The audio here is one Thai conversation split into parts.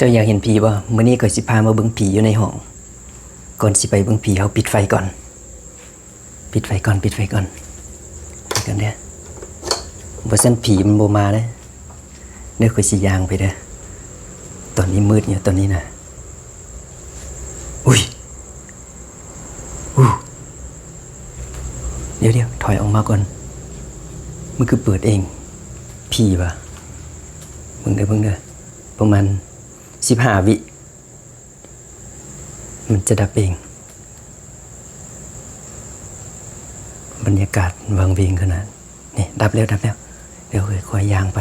จ้าอยากเห็นผีบ่มื้อนี้ก็สิพามาเบิ่งผีอยู่ในห้องก่อนสิไปเบิ่งผีเฮาปิดไฟก่อนปิดไฟก่อนเด้อบ่ซั่นผีมันบ่มาเด้อเดี๋ยวค่อยสิย่างไปเด้อตอนนี้มืดอยู่ตอนนี้นะอุ้ยเดี๋ยวถอยออกมาก่อนมันคือเปิดเองผีป่ะเบิ่งเด้อประมาณ15 วิมันจะดับเองบรรยากาศวังเวงขนาดนี่ดับแล้วเดี๋ยวค่อยๆย่างไป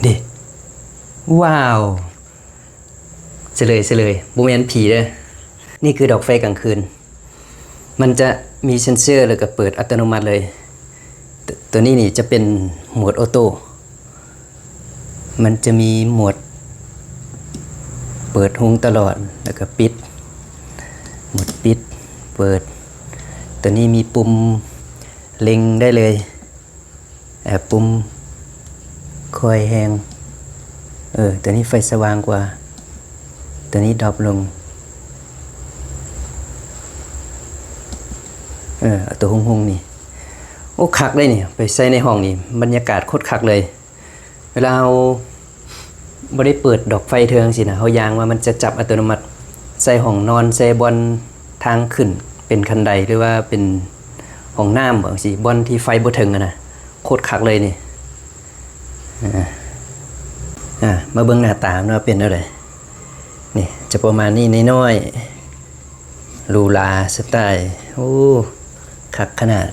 ดิว้าวเฉลยบ่แม่นผีเด้อนี่คือดอกไฟกลางคืนมันจะมีเซ็นเซอร์แล้วก็เปิดอัตโนมัติเลยตัวนี้นี่จะเป็นโหมดออโต้มันจะมีโหมดเปิดหุงตลอดแล้วก็ปิดโหมดปิดเปิดตัวนี้มีปุ่มเล็งได้เลยปุ่มคอยแหงตัวนี้ไฟสว่างกว่าตัวนี้ดรอปลงตัวหุงนี่โอ้คักเลยนี่ไปใส่ในห้องนี่บรรยากาศโคตรคักเลยเวลาเราบ่ได้เปิดดอกไฟเทิงสินะเฮายางว่ามันจะจับอัตโนมัติใส่ห้องนอนใส่บอนทางขึ้นเป็นคันไดหรือว่าเป็นห้องน้ำบางสิบอนที่ไฟบ่ถึงนะโคตรคักเลยนี่มาเบิ่งหน้าตามันว่าเป็นอะไรนี่จะประมาณนี้น้อยๆลูลาสไตล์โอ้คักขนาด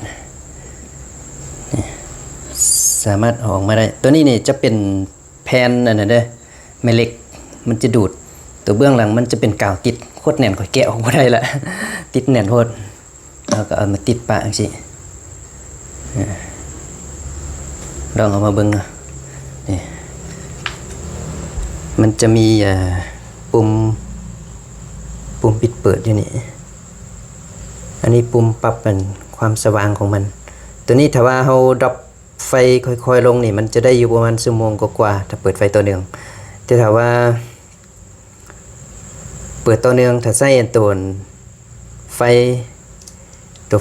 สามารถออกมาได้ตัวนี้นี่จะเป็นแผ่นอันนั้นเด้อแม่เหล็กมันจะดูดตัวเบื้องหลังมันจะเป็นกาวติดโคตรแน่นข่อยแกะออกบ่ได้ละติดแน่นโคตรแล้วก็เอามาติดปะจังซี่ลองเอามาเบิ่งนะนี่มันจะมีปุ่มปิดเปิดอยู่นี่อันนี้ปุ่มปรับเป็นความสว่างของมันตัวนี้ถ้าว่าเราดรอปไฟค่อยๆลงนี่มันจะได้อยู่ประมาณชั่วโมงกว่าถ้าเปิดไฟต่อเนื่องแต่ถ้าว่าเปิดต่อเนื่องถ้าใช้ตัวไ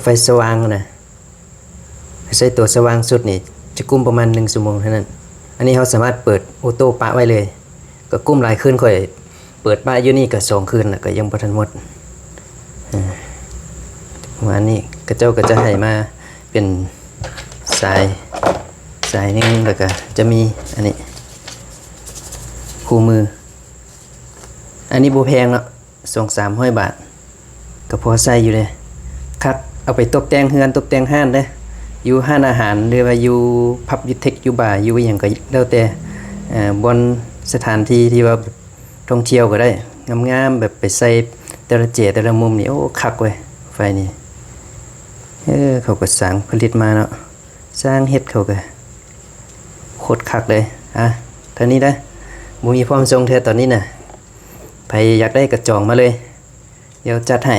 ฟสว่างนะใช้ตัวสว่างสุดนี่จะกุ้มประมาณ1 ชั่วโมงเท่านั้นอันนี้เราสามารถเปิดออโต้ปะไว้เลยก็กุ้มหลายคืนค่อยเปิดปะอยู่นี่ก็2 คืนแล้วก็ยังบ่ทันหมดประมาณนี้กระเจ้าก็จะให้มาเป็นสายนึงแล้วก็จะมีอันนี้คู่มืออันนี้บ่แพงเนาะ200-300 บาทก็พอใส่อยู่เลยครับเอาไปตกแต่งเฮือนตกแต่งห้านเด้ออยู่ห้านอาหารหรือว่าอยู่พับอยู่เทคอยู่บาร์อยู่หยังก็แล้วแต่บนสถานที่ที่ว่าท่องเที่ยวก็ได้งามๆแบบไปใส่แต่ละมุมนี่โอ้คักเว้ยไฟนี่เขาก็สร้างผลิตมาเนาะสร้างเฮ็ดเขาก็โคตรคักเลยเท่านี้ได้บ่มีความทรงเธอตอนนี้น่ะใครอยากได้กระจองมาเลยเดี๋ยวจัดให้